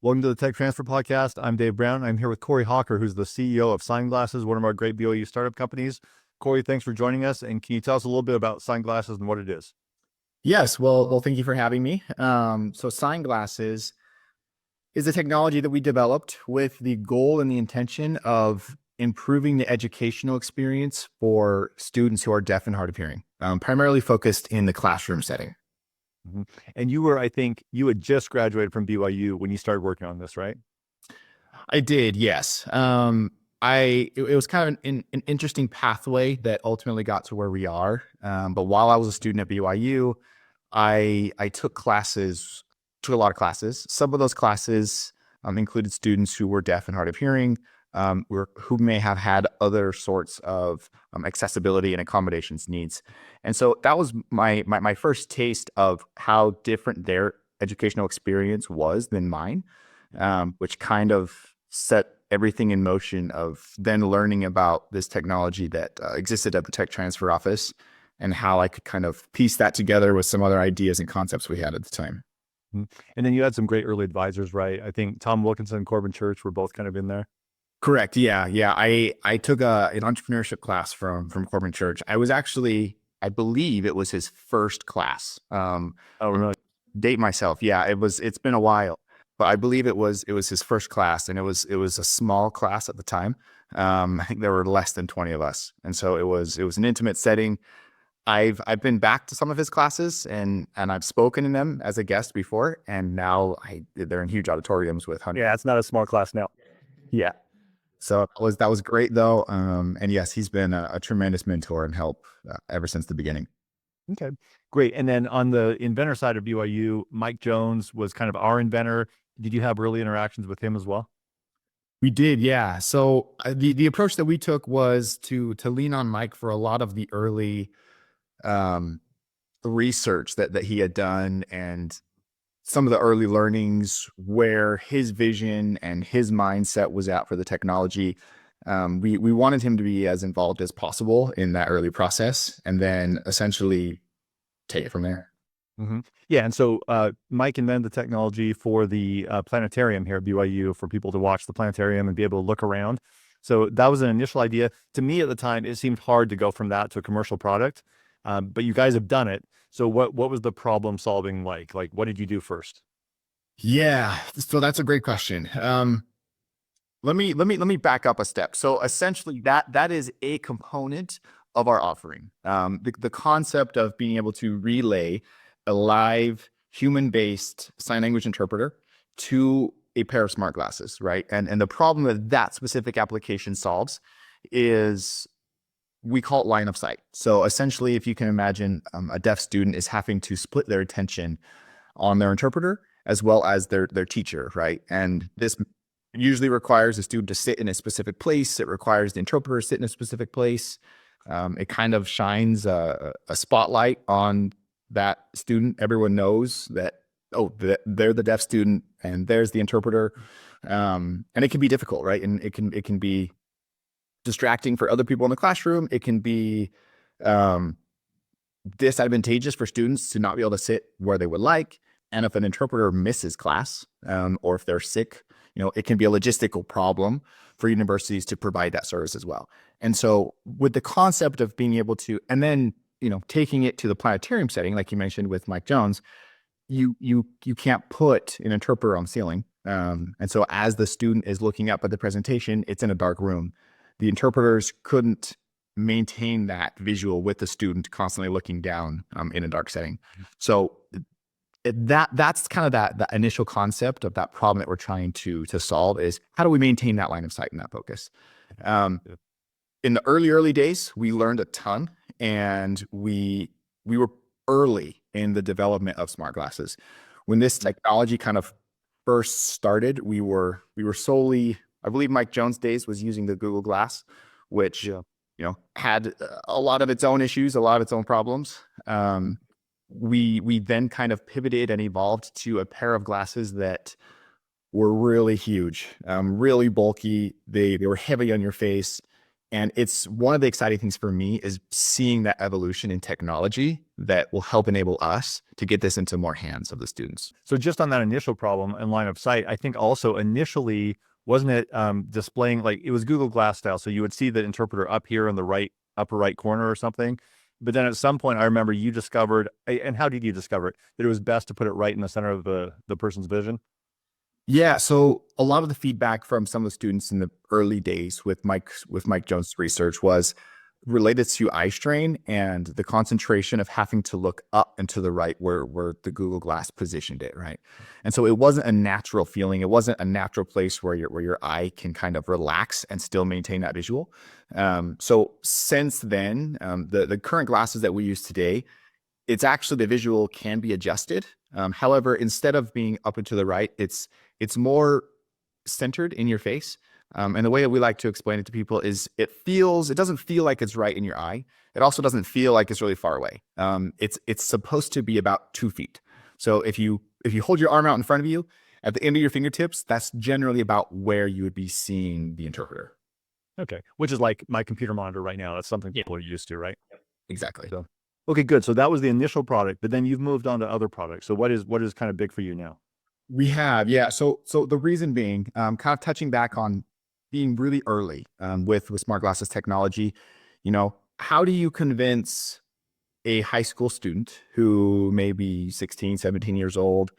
Welcome to the Tech Transfer Podcast. I'm Dave Brown. I'm here with Korey Hocker, who's the CEO of SignGlasses, one of our great BYU startup companies. Korey, thanks for joining us. And can you tell us a little bit about SignGlasses and what it is? Yes, well, thank you for having me. So SignGlasses is a technology that we developed with the goal and the intention of improving the educational experience for students who are deaf and hard of hearing, primarily focused in the classroom setting. Mhm. And I think you had just graduated from BYU when you started working on this, right? I did, yes. It was kind of an interesting pathway that ultimately got to where we are. But while I was a student at BYU, I took a lot of classes. Some of those classes included students who were deaf and hard of hearing, who may have had other sorts of accessibility and accommodations needs. And so that was my first taste of how different their educational experience was than mine, which kind of set everything in motion of then learning about this technology that existed at the tech transfer office and how I could kind of piece that together with some other ideas and concepts we had at the time. Mhm. And then you had some great early advisors, right? I think Tom Wilkinson and Corbin Church were both kind of in there. Correct. Yeah. Yeah. I took an entrepreneurship class from Corbin Church. I believe it was his first class. Oh, really? Date myself. Yeah, it's been a while, but I believe it was his first class, and it was a small class at the time. I think there were less than 20 of us. And so it was an intimate setting. I've been back to some of his classes and I've spoken in them as a guest before, and now they're in huge auditoriums with hundreds. Yeah, it's not a small class now. Yeah. So that was great though. And yes, he's been a tremendous mentor and help ever since the beginning. Okay, great. And then on the inventor side of BYU, Mike Jones was kind of our inventor. Did you have early interactions with him as well? We did, yeah. So the approach that we took was to lean on Mike for a lot of the early um, research that he had done and some of the early learnings where his vision and his mindset was at for the technology. We wanted him to be as involved as possible in that early process, and then essentially take it from there. Hmm. Yeah, and so Mike invented the technology for the planetarium here at BYU for people to watch the planetarium and be able to look around. So that was an initial idea. To me at the time, it seemed hard to go from that to a commercial product, but you guys have done it. So what was the problem solving like? Like, what did you do first? Yeah, so that's a great question. Let me back up a step. So essentially, that is a component of our offering. The concept of being able to relay a live human-based sign language interpreter to a pair of smart glasses, right? And the problem that specific application solves is we call it line of sight. So essentially, if you can imagine, a deaf student is having to split their attention on their interpreter as well as their teacher, right? And this usually requires the student to sit in a specific place. It requires the interpreter to sit in a specific place. It kind of shines a spotlight on that student. Everyone knows that, oh, they're the deaf student and there's the interpreter. And it can be difficult, right? And it can be distracting for other people in the classroom. It can be um, disadvantageous for students to not be able to sit where they would like. And if an interpreter misses class, or if they're sick, it can be a logistical problem for universities to provide that service as well. And so with the concept of being able to, and then, taking it to the planetarium setting, like you mentioned with Mike Jones, you can't put an interpreter on the ceiling. And so as the student is looking up at the presentation, it's in a dark room. The interpreters couldn't maintain that visual with the student constantly looking down in a dark setting. So that's kind of that initial concept of that problem that we're trying to solve is how do we maintain that line of sight and that focus? In the early days, we learned a ton, and we were early in the development of smart glasses. When this technology kind of first started, we were solely, I believe Mike Jones' days was using the Google Glass, which had a lot of its own issues, a lot of its own problems. We then kind of pivoted and evolved to a pair of glasses that were really huge, really bulky. They were heavy on your face. And it's one of the exciting things for me is seeing that evolution in technology that will help enable us to get this into more hands of the students. So just on that initial problem in line of sight, I think also initially, wasn't it displaying, like it was Google Glass style. So you would see the interpreter up here in the upper right corner or something. But then at some point, I remember you discovered, and how did you discover it? That it was best to put it right in the center of the person's vision. Yeah, so a lot of the feedback from some of the students in the early days with Mike Jones' research was related to eye strain and the concentration of having to look up and to the right where the Google Glass positioned it, right? And so it wasn't a natural feeling. It wasn't a natural place where your eye can kind of relax and still maintain that visual. So since then, the current glasses that we use today, it's actually the visual can be adjusted. However, instead of being up and to the right, it's more centered in your face. And the way that we like to explain it to people is it doesn't feel like it's right in your eye. It also doesn't feel like it's really far away. It's supposed to be about 2 feet. So if you hold your arm out in front of you, at the end of your fingertips, that's generally about where you would be seeing the interpreter. Okay. Which is like my computer monitor right now. That's something people are used to, right? Exactly. So, okay, good. So that was the initial product, but then you've moved on to other products. So what is kind of big for you now? We have, yeah. So the reason being, kind of touching back on being really early with smart glasses technology, how do you convince a high school student who may be 16, 17 years old,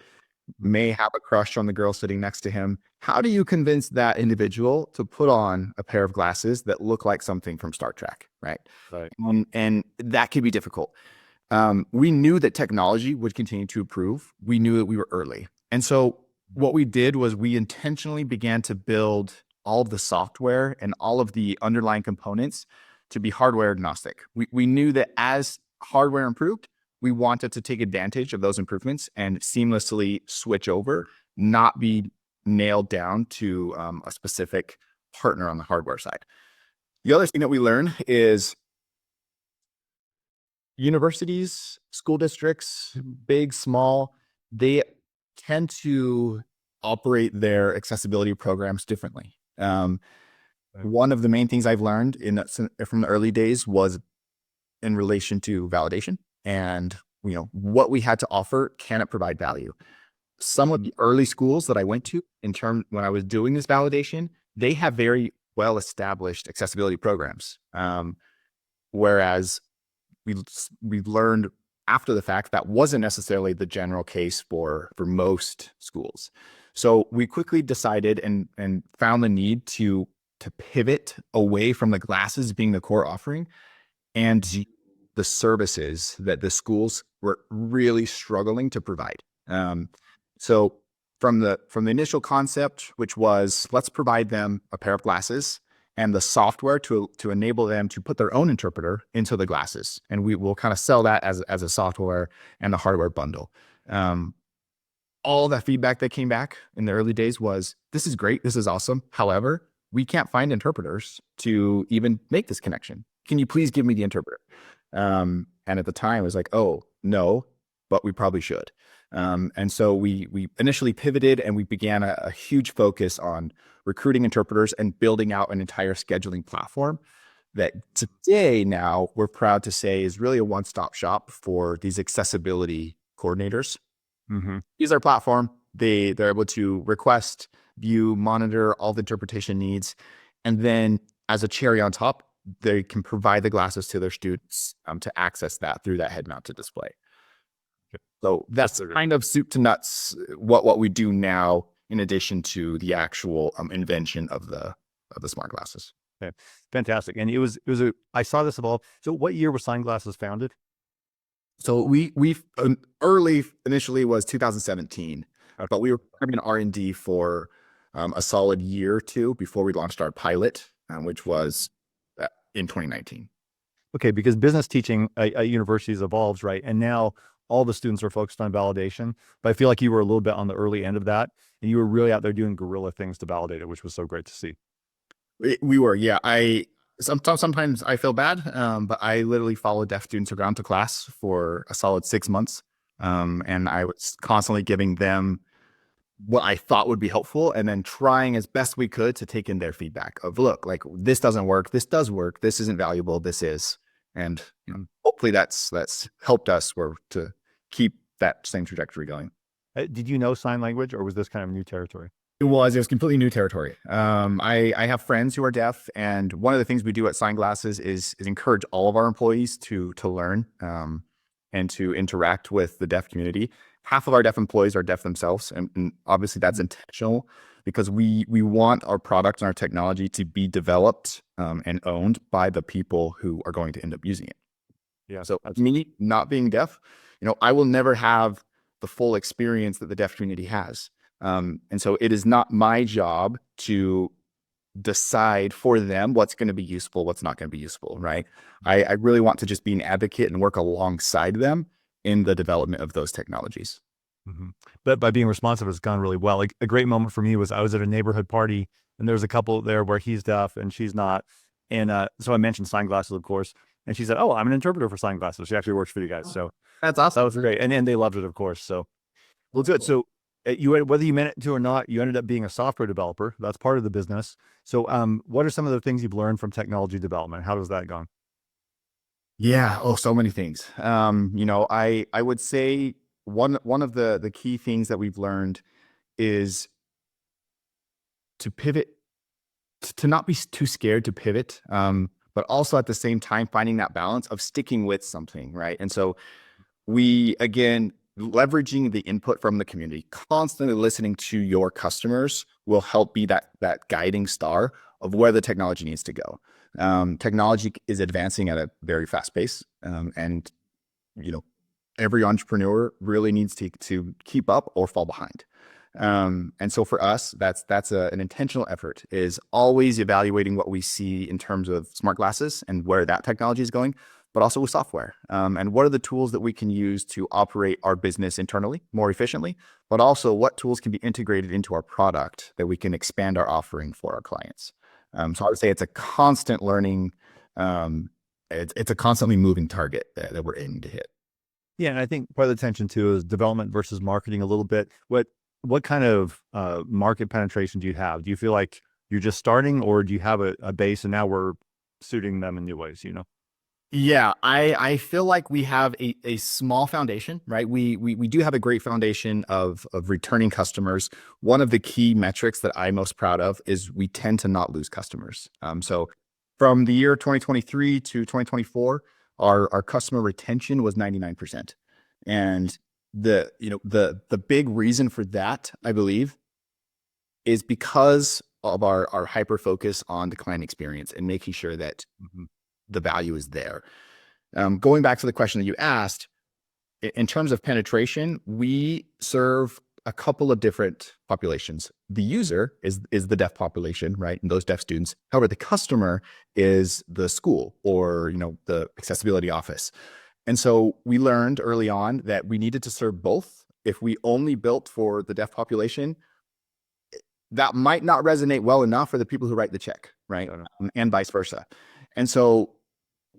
may have a crush on the girl sitting next to him? How do you convince that individual to put on a pair of glasses that look like something from Star Trek, right? Right. And that could be difficult. We knew that technology would continue to improve. We knew that we were early. And so what we did was we intentionally began to build all of the software and all of the underlying components to be hardware agnostic. We knew that as hardware improved, we wanted to take advantage of those improvements and seamlessly switch over, not be nailed down to a specific partner on the hardware side. The other thing that we learned is universities, school districts, big, small, they tend to operate their accessibility programs differently. Right. One of the main things I've learned from the early days was in relation to validation and what we had to offer. Can it provide value? Some of the early schools that I went to when I was doing this validation, they have very well established accessibility programs. Whereas we've learned after the fact that wasn't necessarily the general case for most schools. So we quickly decided and found the need to pivot away from the glasses being the core offering and the services that the schools were really struggling to provide. So from the initial concept, which was let's provide them a pair of glasses and the software to enable them to put their own interpreter into the glasses, and we will kind of sell that as a software and a hardware bundle. All that feedback that came back in the early days was, this is great, this is awesome. However, we can't find interpreters to even make this connection. Can you please give me the interpreter? And at the time, it was like, oh, no, but we probably should. And so we initially pivoted and we began a huge focus on recruiting interpreters and building out an entire scheduling platform that today now we're proud to say is really a one-stop shop for these accessibility coordinators. Mm-hmm. Use our platform. They're able to request, view, monitor all the interpretation needs. And then as a cherry on top, they can provide the glasses to their students to access that through that head-mounted display. Okay. So that's kind of soup to nuts what we do now, in addition to the actual invention of the smart glasses. Okay. Fantastic. And I saw this evolve. So what year was SignGlasses founded? So we initially was 2017, Okay. but we were in R&D for a solid year or two before we launched our pilot, which was in 2019. Okay, because business teaching at universities evolves, right? And now all the students are focused on validation. But I feel like you were a little bit on the early end of that, and you were really out there doing guerrilla things to validate it, which was so great to see. We were, yeah. Sometimes I feel bad, but I literally followed deaf students around to class for a solid 6 months. And I was constantly giving them what I thought would be helpful, and then trying as best we could to take in their feedback of, look, like this doesn't work, this does work, this isn't valuable, this is, and hopefully that's helped us where to keep that same trajectory going. Did you know sign language, or was this kind of new territory? It was completely new territory. I have friends who are deaf, and one of the things we do at SignGlasses is encourage all of our employees to learn and to interact with the deaf community. Half of our deaf employees are deaf themselves, and obviously that's intentional because we want our product and our technology to be developed and owned by the people who are going to end up using it. Yeah. So me not being deaf, I will never have the full experience that the deaf community has. And so it is not my job to decide for them what's going to be useful, what's not going to be useful, right? I really want to just be an advocate and work alongside them in the development of those technologies. But by being responsive, it's gone really well. Like a great moment for me was I was at a neighborhood party, and there was a couple there where he's deaf and she's not. And so I mentioned SignGlasses, of course. And she said, "Oh, I'm an interpreter for SignGlasses." She actually works for you guys. So That's that awesome. was great. And they loved it, of course. So, well, good. So whether you meant it to or not, you ended up being a software developer. That's part of the business. So what are some of the things you've learned from technology development? How does that go? Yeah. Oh, so many things. I would say one of the key things that we've learned is to pivot, to not be too scared to pivot, but also at the same time finding that balance of sticking with something, right? And so we, again, leveraging the input from the community, constantly listening to your customers will help be that guiding star of where the technology needs to go. Technology is advancing at a very fast pace, and every entrepreneur really needs to keep up or fall behind. And so for us, that's an intentional effort, is always evaluating what we see in terms of smart glasses and where that technology is going, but also with software. And what are the tools that we can use to operate our business internally more efficiently, but also what tools can be integrated into our product that we can expand our offering for our clients. So I would say it's a constant learning. It's a constantly moving target that we're aiming to hit. Yeah, and I think part of the tension too is development versus marketing a little bit. What kind of market penetration do you have? Do you feel like you're just starting, or do you have a base and now we're suiting them in new ways? Yeah, I feel like we have a small foundation, right? We do have a great foundation of returning customers. One of the key metrics that I'm most proud of is we tend to not lose customers. So from the year 2023 to 2024, our customer retention was 99%. And the big reason for that, I believe, is because of our hyper focus on the client experience and making sure that the value is there. Going back to the question that you asked, in terms of penetration, we serve a couple of different populations. The user is the deaf population, right? And those deaf students. However, the customer is the school or the accessibility office. And so we learned early on that we needed to serve both. If we only built for the deaf population, that might not resonate well enough for the people who write the check, right? And vice versa. And so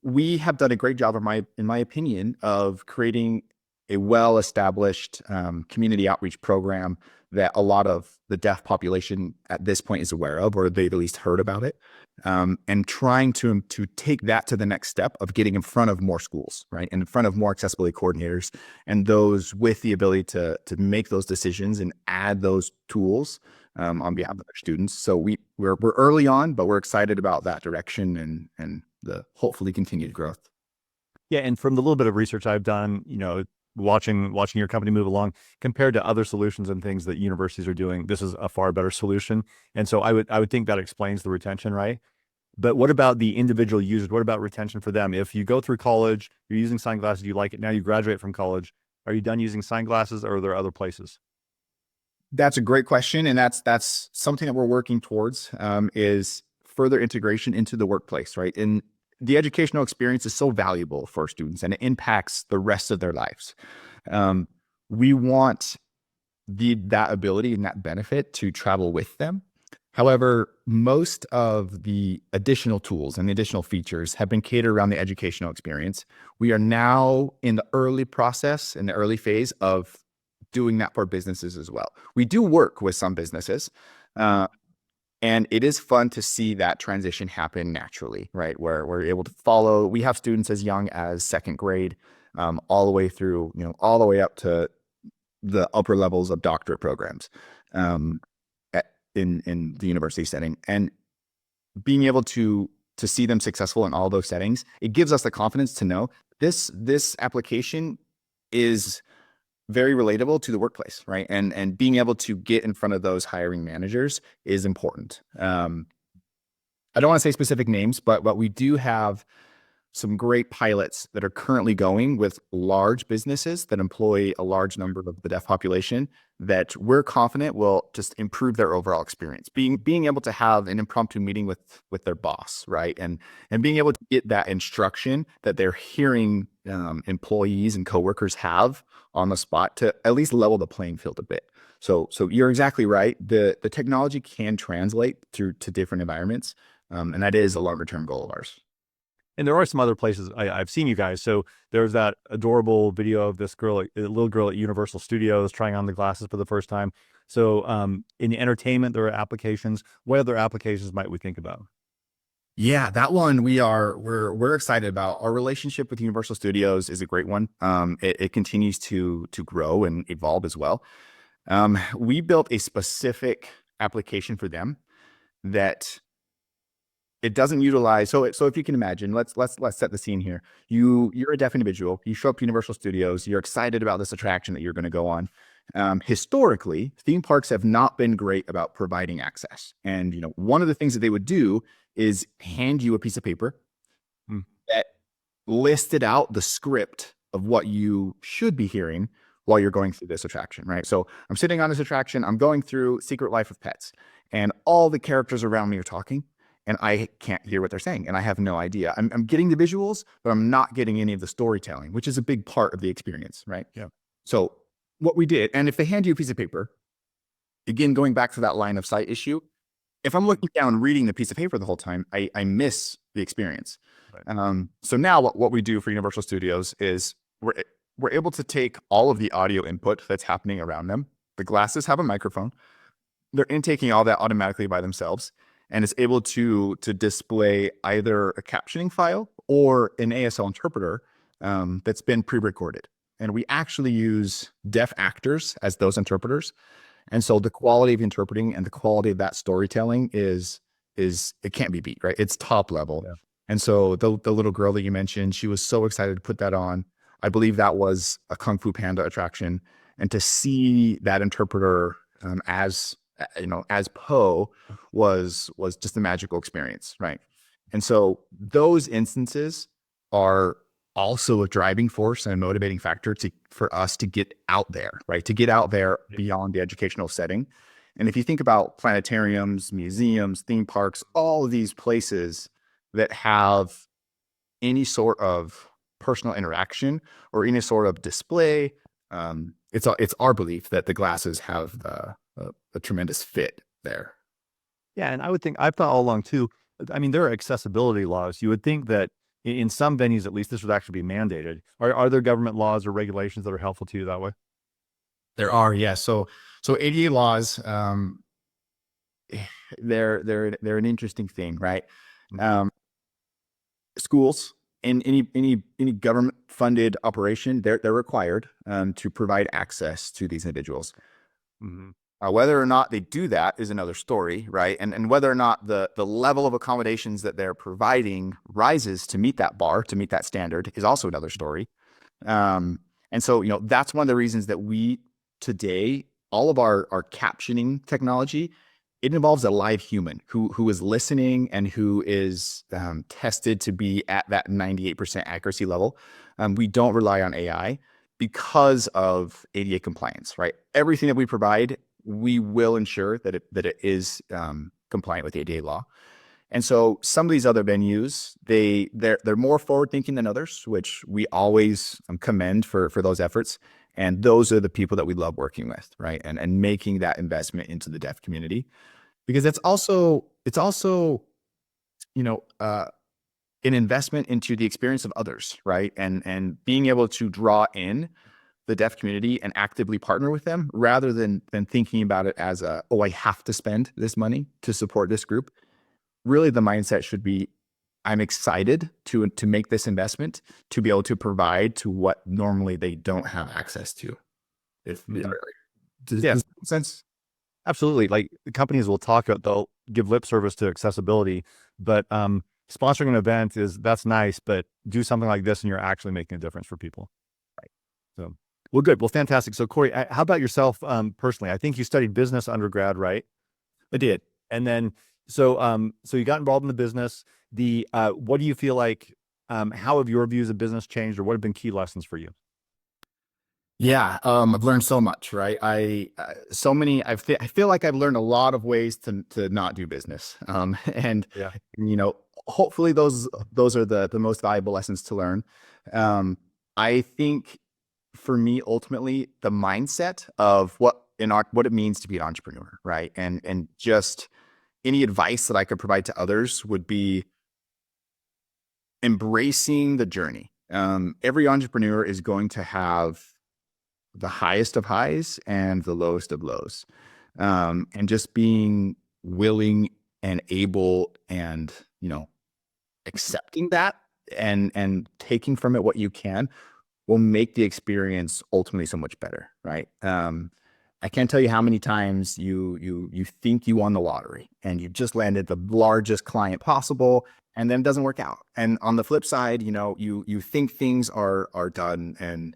we have done a great job, in my opinion, of creating a well-established community outreach program that a lot of the deaf population at this point is aware of, or they've at least heard about it, and trying to take that to the next step of getting in front of more schools, right, and in front of more accessibility coordinators and those with the ability to make those decisions and add those tools on behalf of their students. So we're early on, but we're excited about that direction and the hopefully continued growth. Yeah, and from the little bit of research I've done, watching your company move along compared to other solutions and things that universities are doing, this is a far better solution. And so I would think that explains the retention, right? But what about the individual users? What about retention for them? If you go through college, you're using SignGlasses, you like it, now you graduate from college, are you done using SignGlasses, or are there other places? That's a great question, and that's something that we're working towards, is further integration into the workplace, right? And the educational experience is so valuable for students, and it impacts the rest of their lives. We want that ability and that benefit to travel with them. However, most of the additional tools and the additional features have been catered around the educational experience. We are now in the early process, in the early phase of doing that for businesses as well. We do work with some businesses, and it is fun to see that transition happen naturally, right? Where we're able to follow. We have students as young as second grade, all the way through, all the way up to the upper levels of doctorate programs, um, in the university setting, and being able to see them successful in all those settings, it gives us the confidence to know this application is very relatable to the workplace, right? And being able to get in front of those hiring managers is important. I don't want to say specific names, but we do have some great pilots that are currently going with large businesses that employ a large number of the deaf population that we're confident will just improve their overall experience. Being able to have an impromptu meeting with their boss, right? And being able to get that instruction that they're hearing employees and coworkers have on the spot to at least level the playing field a bit. So you're exactly right. The technology can translate through to different environments. And that is a longer term goal of ours. And there are some other places I've seen you guys. So there's that adorable video of this girl, a little girl at Universal Studios trying on the glasses for the first time. So in the entertainment, there are applications. What other applications might we think about? Yeah, that one we're excited about. Our relationship with Universal Studios is a great one. It continues to grow and evolve as well. We built a specific application for them that it doesn't utilize. So if you can imagine, let's set the scene here. You're a deaf individual. You show up to Universal Studios. You're excited about this attraction that you're going to go on. Historically, theme parks have not been great about providing access. And one of the things that they would do is hand you a piece of paper that listed out the script of what you should be hearing while you're going through this attraction, right? So I'm sitting on this attraction. I'm going through Secret Life of Pets, and all the characters around me are talking, and I can't hear what they're saying, and I have no idea. I'm getting the visuals, but I'm not getting any of the storytelling, which is a big part of the experience, right? Yeah. So what we did, and if they hand you a piece of paper, again, going back to that line of sight issue, if I'm looking down reading the piece of paper the whole time, I miss the experience. Right. So now what we do for Universal Studios is we're able to take all of the audio input that's happening around them. The glasses have a microphone. They're intaking all that automatically by themselves, and it's able to display either a captioning file or an ASL interpreter that's been pre-recorded. And we actually use deaf actors as those interpreters. And so the quality of interpreting and the quality of that storytelling is it can't be beat, right? It's top level. Yeah. And so the little girl that you mentioned, she was so excited to put that on. I believe that was a Kung Fu Panda attraction, and to see that interpreter as Poe was just a magical experience, right? And so those instances are also a driving force and a motivating factor for us to get out there, right? To get out there beyond the educational setting. And if you think about planetariums, museums, theme parks, all of these places that have any sort of personal interaction or any sort of display, it's our belief that the glasses have a tremendous fit there. Yeah, and I would think I've thought all along too. I mean, there are accessibility laws. You would think that in some venues, at least, this would actually be mandated. Are there government laws or regulations that are helpful to you that way? There are, yes. So ADA laws, they're an interesting thing, right? Schools and any government funded operation, they're required to provide access to these individuals. Mm-hmm. Whether or not they do that is another story, right? And whether or not the level of accommodations that they're providing rises to meet that bar, to meet that standard, is also another story. And so, that's one of the reasons that we today, all of our captioning technology, it involves a live human who is listening and who is tested to be at that 98% accuracy level. We don't rely on AI because of ADA compliance, right? Everything that we provide, we will ensure that it is compliant with ADA law. And so some of these other venues, they're more forward thinking than others, which we always commend for those efforts. And those are the people that we love working with, right? And making that investment into the deaf community, because it's also an investment into the experience of others, right? And being able to draw in the deaf community and actively partner with them rather than thinking about it as a, oh, I have to spend this money to support this group. Really, the mindset should be, I'm excited to make this investment to be able to provide to what normally they don't have access to. If Mhm. does Yeah, that make sense? absolutely. Like the companies will talk, they'll give lip service to accessibility, but sponsoring an event that's nice, but do something like this and you're actually making a difference for people. So, well, good. Well, fantastic. So, Korey, how about yourself personally? I think you studied business undergrad, right? I did. And then, so you got involved in the business. What do you feel like? How have your views of business changed, or what have been key lessons for you? Yeah, I've learned so much, right? So many. I feel like I've learned a lot of ways to not do business, and Yeah. you know, hopefully those are the most valuable lessons to learn. I think for me, ultimately, the mindset of what it means to be an entrepreneur, right? And just any advice that I could provide to others would be embracing the journey. Every entrepreneur is going to have the highest of highs and the lowest of lows. And just being willing and able and, accepting that and taking from it what you can will make the experience ultimately so much better, right? I can't tell you how many times you think you won the lottery and you just landed the largest client possible, and then it doesn't work out. And on the flip side, you think things are done and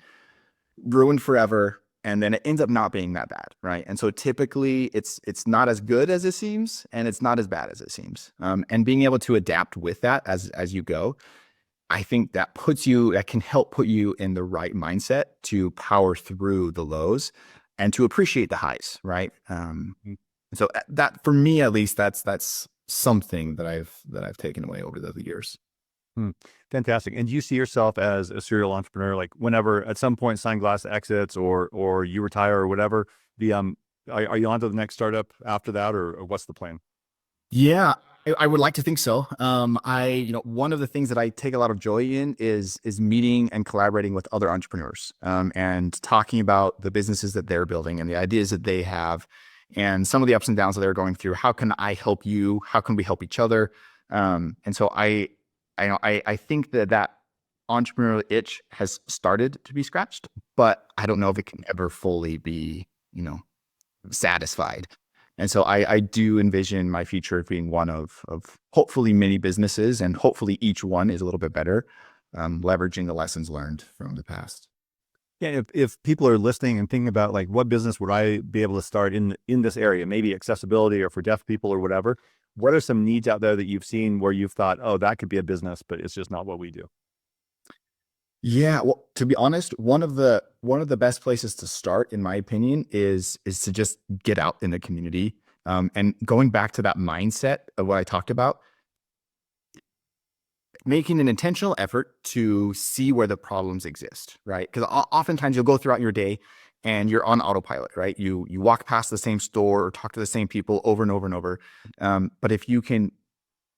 ruined forever, and then it ends up not being that bad, right? And so typically it's not as good as it seems, and it's not as bad as it seems. And being able to adapt with that as you go, I think that can help put you in the right mindset to power through the lows and to appreciate the highs, right? So that for me at least, that's something that I've taken away over the years. Hmm. Fantastic. And do you see yourself as a serial entrepreneur? Like whenever at some point SignGlass exits or you retire or whatever, the are you on to the next startup after that, or what's the plan? Yeah, I would like to think so. One of the things that I take a lot of joy in is meeting and collaborating with other entrepreneurs, and talking about the businesses that they're building and the ideas that they have, and some of the ups and downs that they're going through. How can I help you? How can we help each other? And so I think that entrepreneurial itch has started to be scratched, but I don't know if it can ever fully be, satisfied. And so I do envision my future being one of hopefully many businesses, and hopefully each one is a little bit better, leveraging the lessons learned from the past. Yeah, if people are listening and thinking about like what business would I be able to start in this area, maybe accessibility or for deaf people or whatever, what are some needs out there that you've seen where you've thought, oh, that could be a business, but it's just not what we do? Yeah, well, to be honest, one of the best places to start, in my opinion, is to just get out in the community. And going back to that mindset of what I talked about, making an intentional effort to see where the problems exist, right? Because oftentimes you'll go throughout your day and you're on autopilot, right? You walk past the same store or talk to the same people over and over and over. But if you can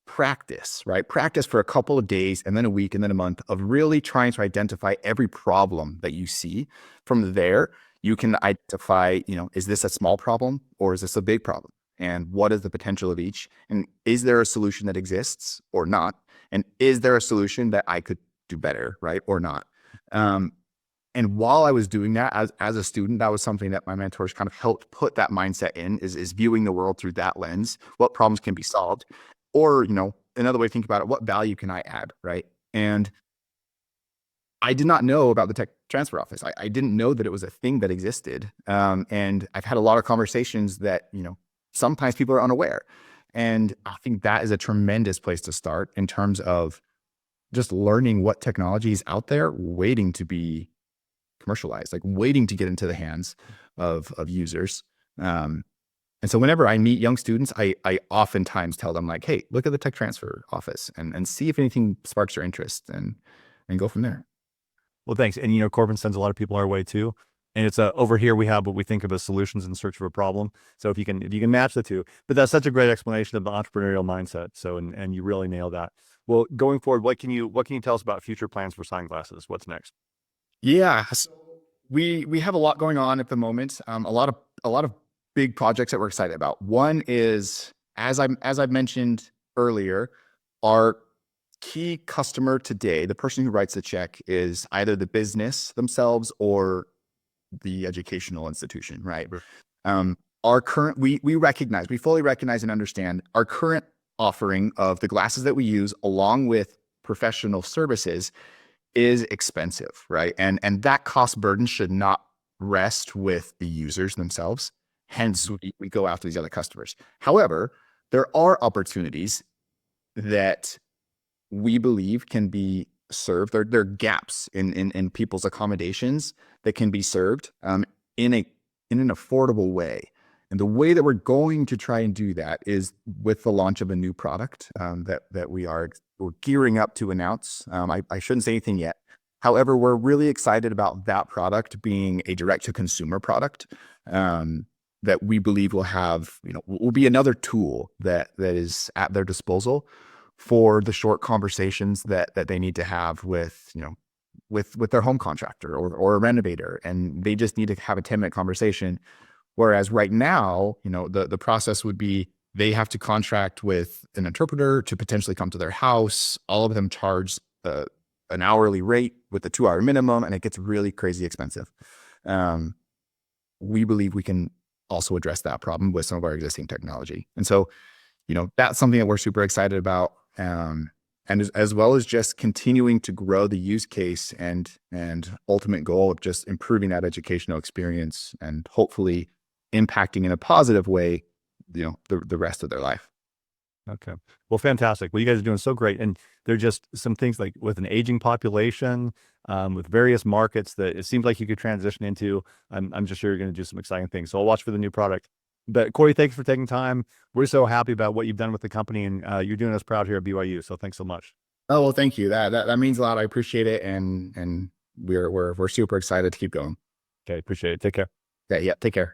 practice, right? Practice for a couple of days and then a week and then a month of really trying to identify every problem that you see. From there, you can identify, is this a small problem or is this a big problem? And what is the potential of each? And is there a solution that exists or not? And is there a solution that I could do better, right? Or not? Um, and while I was doing that as a student, that was something that my mentors kind of helped put that mindset in, is viewing the world through that lens. What problems can be solved? Or, another way to think about it, what value can I add, right? And I did not know about the tech transfer office. I didn't know that it was a thing that existed. And I've had a lot of conversations that, sometimes people are unaware. And I think that is a tremendous place to start in terms of just learning what technology is out there waiting to be commercialized, like waiting to get into the hands of users. And so whenever I meet young students, I oftentimes tell them like, hey, look at the tech transfer office and see if anything sparks your interest, and go from there. Well, thanks. And Corbin sends a lot of people our way too. And it's over here we have what we think of as solutions in search of a problem. So if you can match the two, but that's such a great explanation of the entrepreneurial mindset. So and you really nail that. Well, going forward, what can you tell us about future plans for SignGlasses? What's next? Yeah. So we have a lot going on at the moment. A lot of big projects that we're excited about. One is, as I've mentioned earlier, our key customer today, the person who writes the check, is either the business themselves or the educational institution, right? Our current, we fully recognize and understand our current offering of the glasses that we use along with professional services is expensive, right? And that cost burden should not rest with the users themselves. Hence, we go after these other customers. However, there are opportunities that we believe can be served. There are gaps in people's accommodations that can be served in an affordable way. And the way that we're going to try and do that is with the launch of a new product that we're gearing up to announce. I shouldn't say anything yet. However, we're really excited about that product being a direct-to-consumer product that we believe will be another tool that is at their disposal for the short conversations that they need to have with their home contractor or a renovator, and they just need to have a 10-minute conversation. Whereas right now, the process would be they have to contract with an interpreter to potentially come to their house. All of them charge an hourly rate with a 2-hour minimum, and it gets really crazy expensive. We believe we can also address that problem with some of our existing technology. And so, that's something that we're super excited about. And as well as just continuing to grow the use case and ultimate goal of just improving that educational experience and hopefully impacting in a positive way, the rest of their life. Okay. Well, fantastic. Well, you guys are doing so great. And there are just some things like with an aging population, with various markets that it seems like you could transition into. I'm just sure you're going to do some exciting things. So I'll watch for the new product. But Korey, thanks for taking time. We're so happy about what you've done with the company, and you're doing us proud here at BYU. So thanks so much. Oh, well, thank you. That means a lot. I appreciate it. And we're super excited to keep going. Okay. Appreciate it. Take care. Yeah. Take care.